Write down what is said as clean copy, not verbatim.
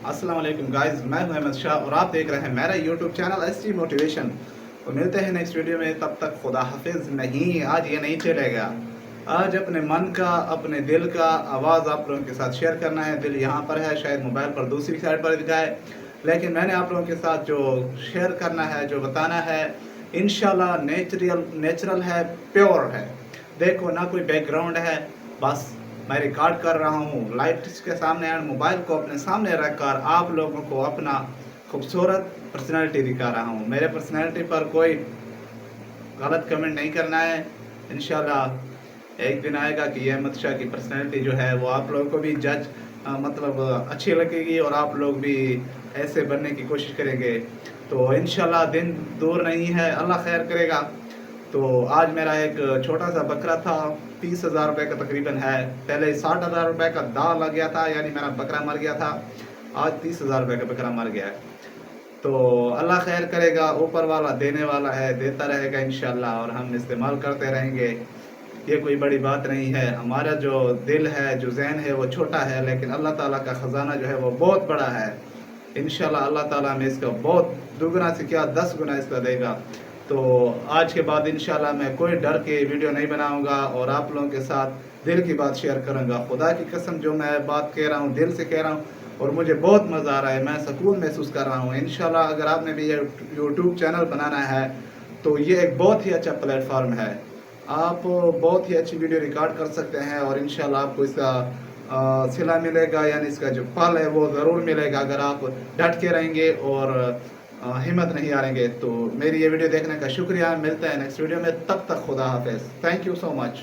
अस्सलाम वालेकुम गाइस, मैं हूं अहमद शाह और आप देख रहे हैं मेरा यूट्यूब चैनल एसटी मोटिवेशन। तो मिलते हैं नेक्स्ट वीडियो में, तब तक खुदा हाफिज। नहीं, आज ये नहीं चलेगा। आज अपने मन का, अपने दिल का आवाज़ आप लोगों के साथ शेयर करना है। दिल यहाँ पर है, शायद मोबाइल पर दूसरी साइड पर दिखाए, लेकिन मैंने आप लोगों के साथ जो शेयर करना है, जो बताना है, इंशाल्लाह नेचुरल है, प्योर है। देखो ना, कोई बैकग्राउंड है, बस मैं रिकॉर्ड कर रहा हूँ लाइट के सामने एंड मोबाइल को अपने सामने रखकर आप लोगों को अपना खूबसूरत पर्सनैलिटी दिखा रहा हूँ। मेरे पर्सनैलिटी पर कोई गलत कमेंट नहीं करना है। इंशाल्लाह एक दिन आएगा कि अहमद शाह की पर्सनैलिटी जो है वो आप लोगों को भी जज मतलब अच्छी लगेगी और आप लोग भी ऐसे बनने की कोशिश करेंगे। तो इंशाल्लाह दिन दूर नहीं है, अल्लाह खैर करेगा। तो आज मेरा एक छोटा सा बकरा था, 30,000 रुपये का तकरीबन है। पहले 60,000 रुपये का दाव लग गया था, यानी मेरा बकरा मर गया था। आज 30,000 रुपये का बकरा मर गया है। तो अल्लाह खैर करेगा, ऊपर वाला देने वाला है, देता रहेगा इंशाल्लाह, और हम इस्तेमाल करते रहेंगे। ये कोई बड़ी बात नहीं है। हमारा जो दिल है, जो ज़हन है, वो छोटा है, लेकिन अल्लाह ताला का ख़जाना जो है वो बहुत बड़ा है। इंशाल्लाह अल्लाह ताला हमें इसका बहुत दुगना से क्या 10 गुना इसका देगा। तो आज के बाद इंशाल्लाह मैं कोई डर के वीडियो नहीं बनाऊंगा और आप लोगों के साथ दिल की बात शेयर करूंगा। खुदा की कसम, जो मैं बात कह रहा हूँ दिल से कह रहा हूँ और मुझे बहुत मज़ा आ रहा है, मैं सुकून महसूस कर रहा हूँ। इंशाल्लाह अगर आपने भी ये यूट्यूब चैनल बनाना है तो ये एक बहुत ही अच्छा प्लेटफॉर्म है। आप बहुत ही अच्छी वीडियो रिकॉर्ड कर सकते हैं और इंशाल्लाह आपको इसका सिला मिलेगा, यानी इसका जो फल है वो ज़रूर मिलेगा अगर आप डट के रहेंगे और हिम्मत नहीं हारेंगे। तो मेरी ये वीडियो देखने का शुक्रिया। मिलते हैं नेक्स्ट वीडियो में, तब तक खुदा हाफिज़। Thank you so much.